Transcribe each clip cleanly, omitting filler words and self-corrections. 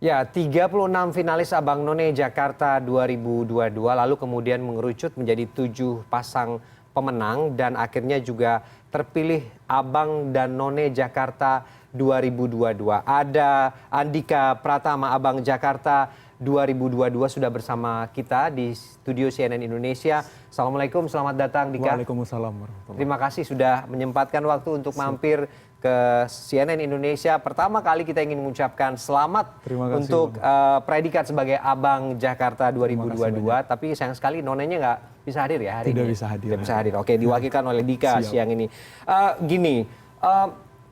Ya, 36 finalis Abang None Jakarta 2022 lalu kemudian mengerucut menjadi 7 pasang pemenang dan akhirnya juga terpilih Abang dan None Jakarta 2022. Ada Andika Pratama, Abang Jakarta 2022 sudah bersama kita di studio CNN Indonesia. Assalamualaikum, selamat datang Dika. Waalaikumsalam warahmatullahi. Terima kasih sudah menyempatkan waktu untuk mampir ke CNN Indonesia. Pertama kali kita ingin mengucapkan selamat untuk predikat sebagai Abang Jakarta 2022. Tapi sayang sekali nonenya nggak bisa hadir ya hari ini. Tidak bisa hadir. Tidak bisa hadir. Oke, diwakilkan oleh Dika siang ini.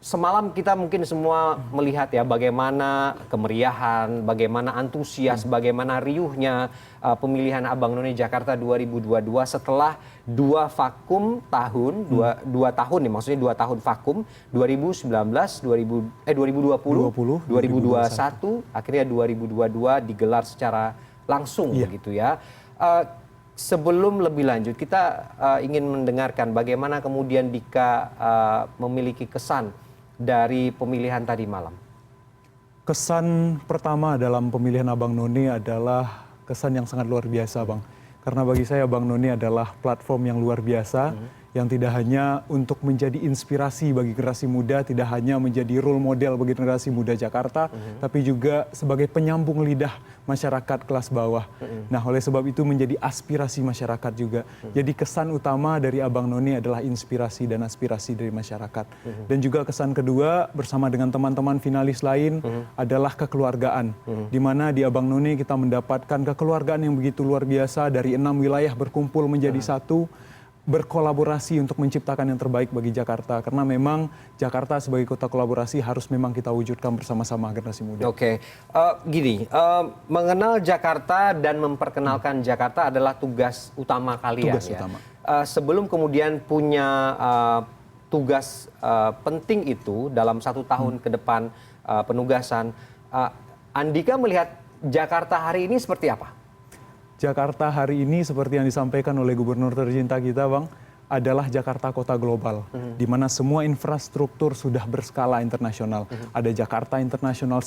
Semalam kita mungkin semua melihat ya bagaimana kemeriahan, bagaimana antusias, bagaimana riuhnya pemilihan Abang None Jakarta 2022 setelah dua vakum tahun, dua tahun nih, maksudnya 2 tahun vakum, 2019, 2020, 2021, akhirnya 2022 digelar secara langsung begitu ya. Sebelum lebih lanjut, kita ingin mendengarkan bagaimana kemudian Dika memiliki kesan dari pemilihan tadi malam. Kesan pertama dalam pemilihan Abang None adalah kesan yang sangat luar biasa, Bang. Karena bagi saya Abang None adalah platform yang luar biasa, yang tidak hanya untuk menjadi inspirasi bagi generasi muda, tidak hanya menjadi role model bagi generasi muda Jakarta, tapi juga sebagai penyambung lidah masyarakat kelas bawah. Nah, oleh sebab itu menjadi aspirasi masyarakat juga. Jadi kesan utama dari Abang None adalah inspirasi dan aspirasi dari masyarakat. Dan juga kesan kedua bersama dengan teman-teman finalis lain adalah kekeluargaan. Di mana di Abang None kita mendapatkan kekeluargaan yang begitu luar biasa, dari 6 wilayah berkumpul menjadi satu, berkolaborasi untuk menciptakan yang terbaik bagi Jakarta. Karena memang Jakarta sebagai kota kolaborasi harus memang kita wujudkan bersama-sama generasi muda. Oke, mengenal Jakarta dan memperkenalkan Jakarta adalah tugas utama kalian. Tugas utama. Sebelum kemudian punya tugas penting itu dalam 1 tahun ke depan penugasan, Andika melihat Jakarta hari ini seperti apa? Jakarta hari ini seperti yang disampaikan oleh Gubernur tercinta kita, Bang, adalah Jakarta kota global, di mana semua infrastruktur sudah berskala internasional. Ada Jakarta International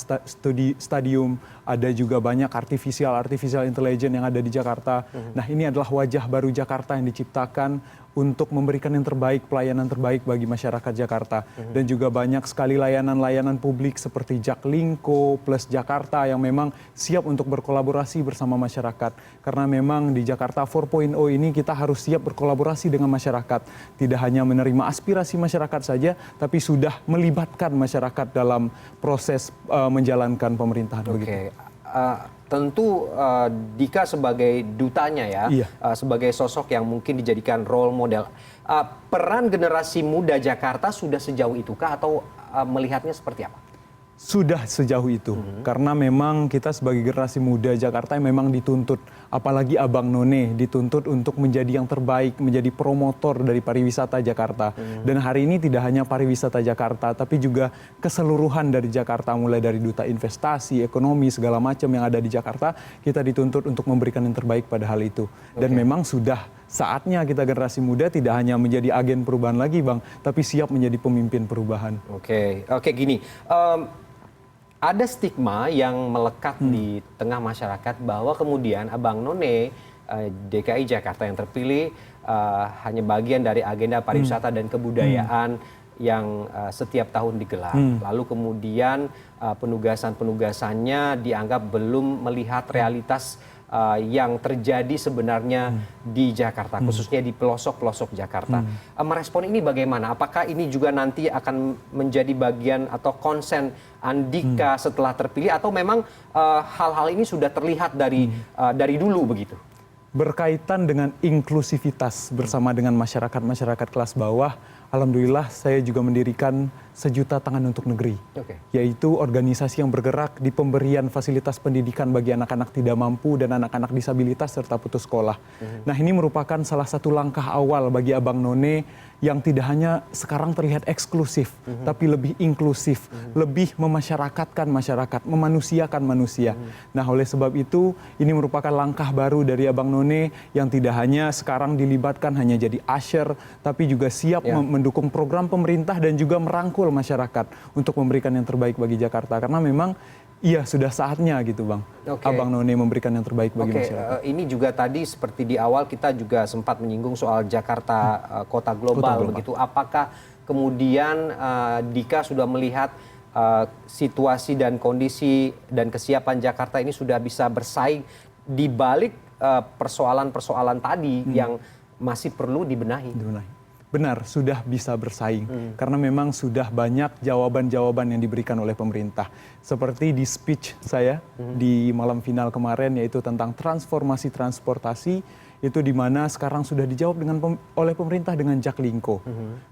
Stadium, ada juga banyak artificial intelligence yang ada di Jakarta. Nah, ini adalah wajah baru Jakarta yang diciptakan untuk memberikan yang terbaik, pelayanan terbaik bagi masyarakat Jakarta. Dan juga banyak sekali layanan-layanan publik seperti Jaklingko plus Jakarta yang memang siap untuk berkolaborasi bersama masyarakat. Karena memang di Jakarta 4.0 ini kita harus siap berkolaborasi dengan masyarakat. Tidak hanya menerima aspirasi masyarakat saja, tapi sudah melibatkan masyarakat dalam proses menjalankan pemerintahan. Begitu. Tentu Dika sebagai dutanya ya, sebagai sosok yang mungkin dijadikan role model. Peran generasi muda Jakarta sudah sejauh itukah atau melihatnya seperti apa? Sudah sejauh itu, karena memang kita sebagai generasi muda Jakarta memang dituntut, apalagi Abang None dituntut untuk menjadi yang terbaik, menjadi promotor dari pariwisata Jakarta. Dan hari ini tidak hanya pariwisata Jakarta, tapi juga keseluruhan dari Jakarta, mulai dari duta investasi, ekonomi, segala macam yang ada di Jakarta, kita dituntut untuk memberikan yang terbaik pada hal itu. Dan memang sudah saatnya kita generasi muda tidak hanya menjadi agen perubahan lagi, Bang, tapi siap menjadi pemimpin perubahan. Oke, gini. Ada stigma yang melekat di tengah masyarakat bahwa kemudian Abang None DKI Jakarta yang terpilih hanya bagian dari agenda pariwisata dan kebudayaan yang setiap tahun digelar. Lalu kemudian penugasan-penugasannya dianggap belum melihat realitas yang terjadi sebenarnya di Jakarta, khususnya di pelosok-pelosok Jakarta. Merespon ini bagaimana? Apakah ini juga nanti akan menjadi bagian atau konsen Andika setelah terpilih, atau memang hal-hal ini sudah terlihat dari dulu begitu? Berkaitan dengan inklusivitas bersama dengan masyarakat kelas bawah, alhamdulillah saya juga mendirikan Sejuta Tangan Untuk Negeri, yaitu organisasi yang bergerak di pemberian fasilitas pendidikan bagi anak-anak tidak mampu dan anak-anak disabilitas serta putus sekolah. Nah, ini merupakan salah satu langkah awal bagi Abang None yang tidak hanya sekarang terlihat eksklusif, tapi lebih inklusif, lebih memasyarakatkan masyarakat, memanusiakan manusia. Nah, oleh sebab itu ini merupakan langkah baru dari Abang None yang tidak hanya sekarang dilibatkan hanya jadi usher, tapi juga siap mendukung program pemerintah dan juga merangkul masyarakat untuk memberikan yang terbaik bagi Jakarta. Karena memang iya sudah saatnya gitu Bang. Oke. Abang None memberikan yang terbaik bagi masyarakat. Ini juga tadi seperti di awal kita juga sempat menyinggung soal Jakarta kota global begitu. Apakah kemudian Dika sudah melihat situasi dan kondisi dan kesiapan Jakarta ini sudah bisa bersaing di balik persoalan-persoalan tadi yang masih perlu dibenahi? Benar, sudah bisa bersaing. Karena memang sudah banyak jawaban-jawaban yang diberikan oleh pemerintah. Seperti di speech saya di malam final kemarin, yaitu tentang transformasi transportasi, itu di mana sekarang sudah dijawab oleh pemerintah dengan Jaklingko.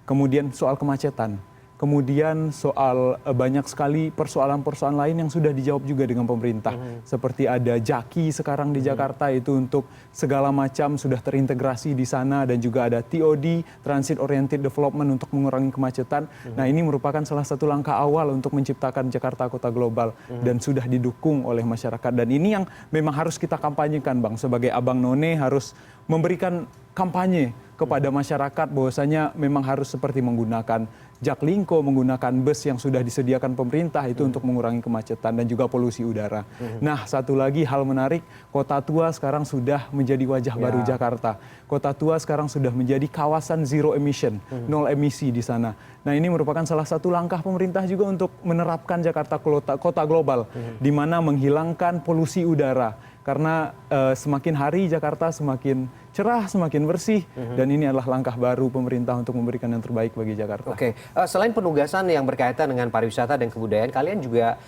Kemudian soal kemacetan. Kemudian soal banyak sekali persoalan-persoalan lain yang sudah dijawab juga dengan pemerintah. Seperti ada Jaki sekarang di Jakarta, itu untuk segala macam sudah terintegrasi di sana, dan juga ada TOD, Transit Oriented Development, untuk mengurangi kemacetan. Nah, ini merupakan salah satu langkah awal untuk menciptakan Jakarta kota global dan sudah didukung oleh masyarakat. Dan ini yang memang harus kita kampanyekan Bang. Sebagai Abang None harus memberikan kampanye kepada masyarakat bahwasanya memang harus seperti menggunakan Jaklingko, menggunakan bus yang sudah disediakan pemerintah itu untuk mengurangi kemacetan dan juga polusi udara. Nah, satu lagi hal menarik, Kota Tua sekarang sudah menjadi wajah baru Jakarta. Kota Tua sekarang sudah menjadi kawasan zero emission, nol emisi di sana. Nah, ini merupakan salah satu langkah pemerintah juga untuk menerapkan Jakarta kota global, di mana menghilangkan polusi udara. Karena semakin hari Jakarta semakin cerah, semakin bersih, dan ini adalah langkah baru pemerintah untuk memberikan yang terbaik bagi Jakarta. Oke, selain penugasan yang berkaitan dengan pariwisata dan kebudayaan, kalian juga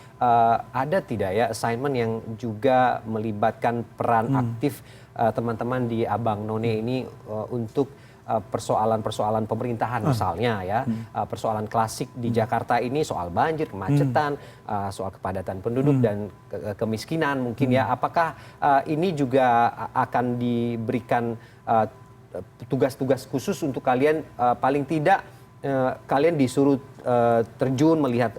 ada tidak ya assignment yang juga melibatkan peran aktif teman-teman di Abang None ini untuk persoalan-persoalan pemerintahan misalnya ya, persoalan klasik di Jakarta ini soal banjir, kemacetan, soal kepadatan penduduk dan kemiskinan mungkin ya. Apakah ini juga akan diberikan tugas-tugas khusus untuk kalian, paling tidak kalian disuruh terjun melihat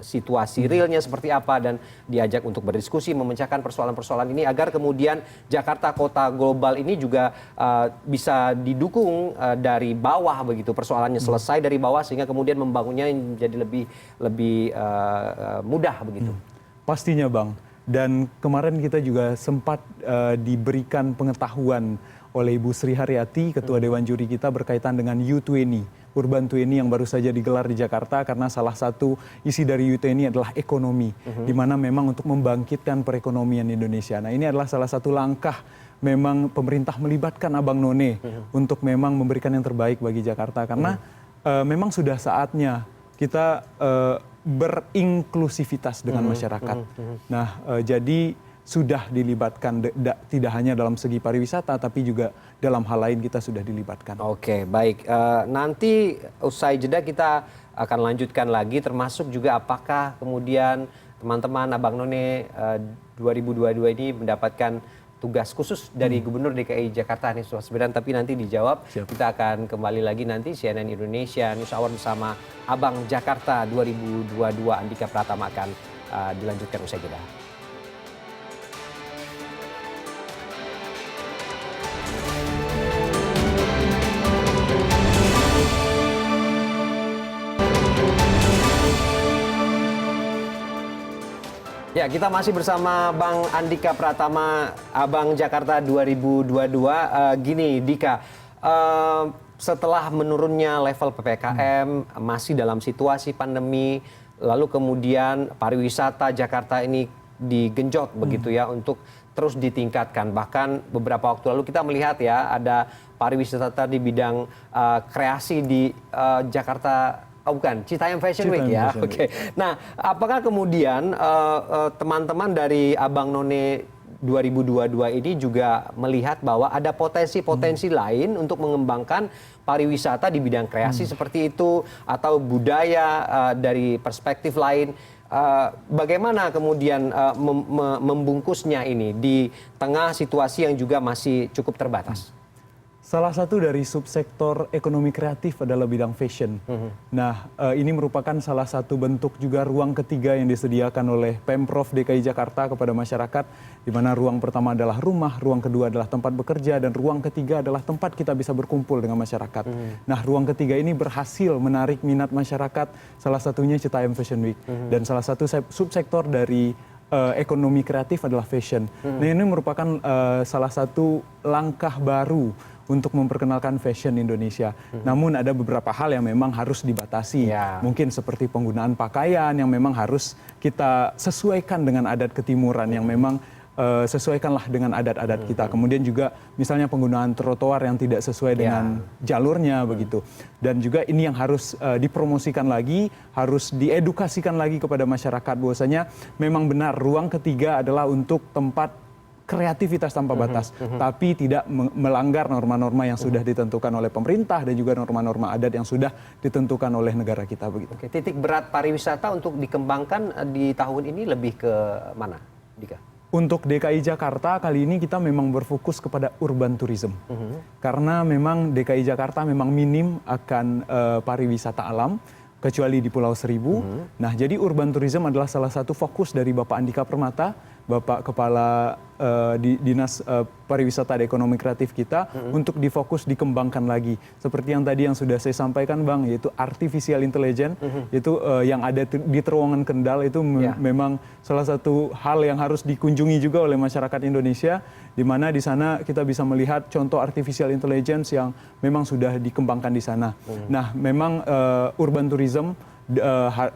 situasi realnya seperti apa dan diajak untuk berdiskusi memecahkan persoalan-persoalan ini agar kemudian Jakarta kota global ini juga bisa didukung dari bawah begitu, persoalannya selesai dari bawah sehingga kemudian membangunnya menjadi lebih mudah begitu. Pastinya Bang. Dan kemarin kita juga sempat diberikan pengetahuan oleh Ibu Sri Haryati, Ketua Dewan Juri kita, berkaitan dengan U20, Urban 20 yang baru saja digelar di Jakarta, karena salah satu isi dari U20 adalah ekonomi, di mana memang untuk membangkitkan perekonomian Indonesia. Nah, ini adalah salah satu langkah memang pemerintah melibatkan Abang None untuk memang memberikan yang terbaik bagi Jakarta, karena memang sudah saatnya kita berinklusivitas dengan masyarakat. Nah, jadi sudah dilibatkan tidak hanya dalam segi pariwisata, tapi juga dalam hal lain kita sudah dilibatkan. Oke, baik. Nanti usai jeda kita akan lanjutkan lagi, termasuk juga apakah kemudian teman-teman Abang None 2022 ini mendapatkan tugas khusus dari Gubernur DKI Jakarta Anies Baswedan, tapi nanti dijawab. Siap. Kita akan kembali lagi nanti CNN Indonesia News Hour bersama Abang Jakarta 2022 Andika Pratama akan dilanjutkan usai jeda. Ya, kita masih bersama Bang Andika Pratama, Abang Jakarta 2022. Gini, Dika, setelah menurunnya level PPKM, masih dalam situasi pandemi, lalu kemudian pariwisata Jakarta ini digenjot begitu ya untuk terus ditingkatkan. Bahkan beberapa waktu lalu kita melihat ya ada pariwisata di bidang kreasi di Jakarta. Oh bukan, Citayam Fashion Week ya. Oke. Nah, apakah kemudian teman-teman dari Abang None 2022 ini juga melihat bahwa ada potensi-potensi lain untuk mengembangkan pariwisata di bidang kreasi seperti itu atau budaya dari perspektif lain? Bagaimana kemudian membungkusnya ini di tengah situasi yang juga masih cukup terbatas? Salah satu dari subsektor ekonomi kreatif adalah bidang fashion. Nah, ini merupakan salah satu bentuk juga ruang ketiga yang disediakan oleh Pemprov DKI Jakarta kepada masyarakat, di mana ruang pertama adalah rumah, ruang kedua adalah tempat bekerja, dan ruang ketiga adalah tempat kita bisa berkumpul dengan masyarakat. Nah, ruang ketiga ini berhasil menarik minat masyarakat, salah satunya Citayam Fashion Week. Dan salah satu subsektor dari ekonomi kreatif adalah fashion. Nah ini merupakan salah satu langkah baru untuk memperkenalkan fashion Indonesia. Namun ada beberapa hal yang memang harus dibatasi. Mungkin seperti penggunaan pakaian yang memang harus kita sesuaikan dengan adat ketimuran yang memang sesuaikanlah dengan adat-adat kita. Kemudian juga misalnya penggunaan trotoar yang tidak sesuai dengan jalurnya begitu. Dan juga ini yang harus dipromosikan lagi, harus diedukasikan lagi kepada masyarakat bahwasanya memang benar ruang ketiga adalah untuk tempat kreativitas tanpa batas, tapi tidak melanggar norma-norma yang sudah ditentukan oleh pemerintah dan juga norma-norma adat yang sudah ditentukan oleh negara kita begitu. Oke, titik berat pariwisata untuk dikembangkan di tahun ini lebih ke mana, Dika? Untuk DKI Jakarta kali ini kita memang berfokus kepada urban tourism. Karena memang DKI Jakarta memang minim akan pariwisata alam, kecuali di Pulau Seribu. Nah, jadi urban tourism adalah salah satu fokus dari Bapak Andika Permata, Bapak Kepala Dinas Pariwisata dan Ekonomi Kreatif kita, untuk difokus dikembangkan lagi. Seperti yang tadi yang sudah saya sampaikan Bang, yaitu artificial intelligence, yaitu yang ada di terowongan Kendal itu memang salah satu hal yang harus dikunjungi juga oleh masyarakat Indonesia, di mana di sana kita bisa melihat contoh artificial intelligence yang memang sudah dikembangkan di sana. Nah, memang urban tourism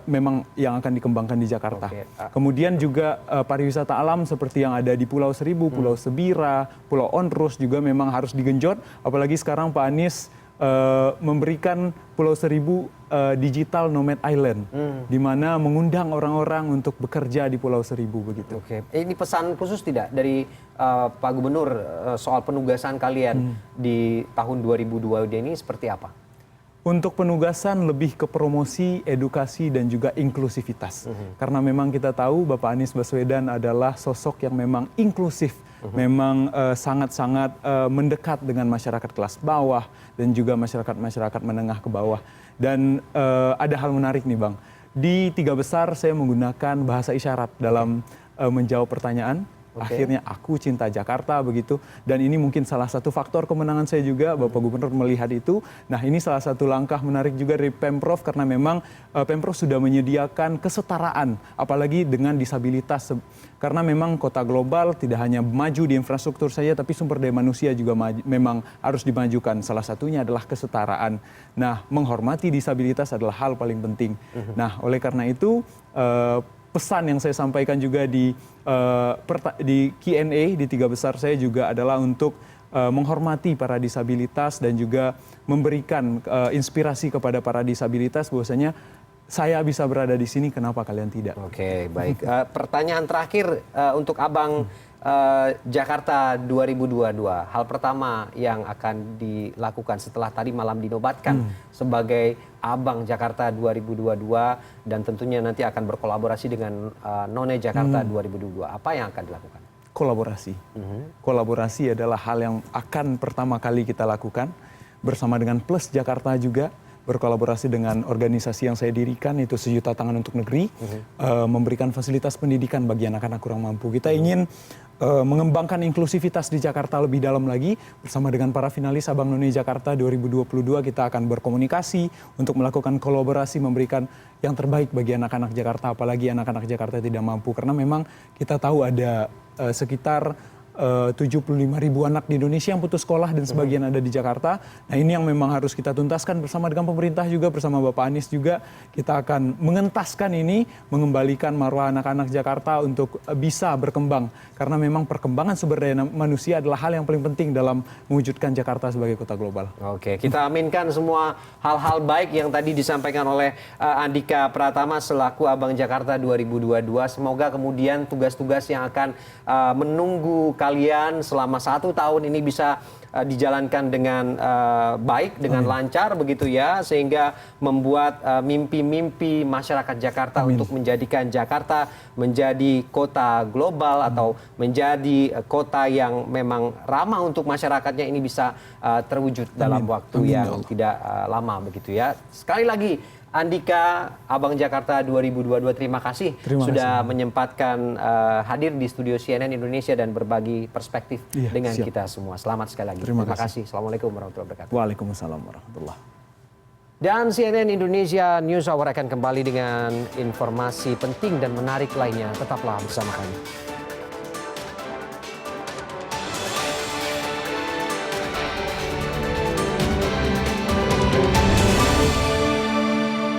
memang yang akan dikembangkan di Jakarta. Kemudian juga pariwisata alam seperti yang ada di Pulau Seribu, Pulau Sebira, Pulau Onrus juga memang harus digenjot. Apalagi sekarang Pak Anies memberikan Pulau Seribu digital nomad island, di mana mengundang orang-orang untuk bekerja di Pulau Seribu begitu. Oke, ini pesan khusus tidak dari Pak Gubernur soal penugasan kalian di tahun 2002 ini seperti apa? Untuk penugasan lebih ke promosi, edukasi, dan juga inklusivitas. Karena memang kita tahu Bapak Anies Baswedan adalah sosok yang memang inklusif, memang sangat-sangat mendekat dengan masyarakat kelas bawah dan juga masyarakat-masyarakat menengah ke bawah. Dan ada hal menarik nih Bang, di Tiga Besar saya menggunakan bahasa isyarat dalam menjawab pertanyaan. Akhirnya aku cinta Jakarta begitu, dan ini mungkin salah satu faktor kemenangan saya juga. Bapak Gubernur melihat itu. Nah, ini salah satu langkah menarik juga dari Pemprov, karena memang Pemprov sudah menyediakan kesetaraan apalagi dengan disabilitas, karena memang kota global tidak hanya maju di infrastruktur saja, tapi sumber daya manusia juga memang harus dimajukan. Salah satunya adalah kesetaraan. Nah, menghormati disabilitas adalah hal paling penting. Nah, oleh karena itu pesan yang saya sampaikan juga di Q&A di Tiga Besar saya juga adalah untuk menghormati para disabilitas dan juga memberikan inspirasi kepada para disabilitas bahwasanya saya bisa berada di sini, kenapa kalian tidak? Oke, baik. Pertanyaan terakhir untuk Abang Jakarta 2022. Hal pertama yang akan dilakukan setelah tadi malam dinobatkan sebagai Abang Jakarta 2022 dan tentunya nanti akan berkolaborasi dengan None Jakarta 2022. Apa yang akan dilakukan? Kolaborasi. Kolaborasi adalah hal yang akan pertama kali kita lakukan bersama dengan Plus Jakarta juga, berkolaborasi dengan organisasi yang saya dirikan, itu Sejuta Tangan Untuk Negeri, memberikan fasilitas pendidikan bagi anak-anak kurang mampu. Kita ingin mengembangkan inklusivitas di Jakarta lebih dalam lagi. Bersama dengan para finalis Abang None Jakarta 2022 kita akan berkomunikasi untuk melakukan kolaborasi, memberikan yang terbaik bagi anak-anak Jakarta, apalagi anak-anak Jakarta tidak mampu. Karena memang kita tahu ada sekitar 75.000 anak di Indonesia yang putus sekolah dan sebagian ada di Jakarta. Nah, ini yang memang harus kita tuntaskan bersama dengan pemerintah juga, bersama Bapak Anies juga. Kita akan mengentaskan ini, mengembalikan marwah anak-anak Jakarta untuk bisa berkembang. Karena memang perkembangan sumber daya manusia adalah hal yang paling penting dalam mewujudkan Jakarta sebagai kota global. Oke, kita aminkan semua hal-hal baik yang tadi disampaikan oleh Andika Pratama selaku Abang Jakarta 2022. Semoga kemudian tugas-tugas yang akan menunggu kalian selama 1 tahun ini bisa dijalankan dengan baik, dengan lancar begitu ya, sehingga membuat mimpi-mimpi masyarakat Jakarta untuk menjadikan Jakarta menjadi kota global atau menjadi kota yang memang ramah untuk masyarakatnya ini bisa terwujud dalam waktu yang tidak lama begitu ya. Sekali lagi Andika, Abang Jakarta 2022, terima kasih sudah menyempatkan hadir di studio CNN Indonesia dan berbagi perspektif dengan kita semua. Selamat sekali lagi. Terima kasih. Assalamualaikum warahmatullahi wabarakatuh. Waalaikumsalam warahmatullahi wabarakatuh. Dan CNN Indonesia News Hour akan kembali dengan informasi penting dan menarik lainnya. Tetaplah bersama kami.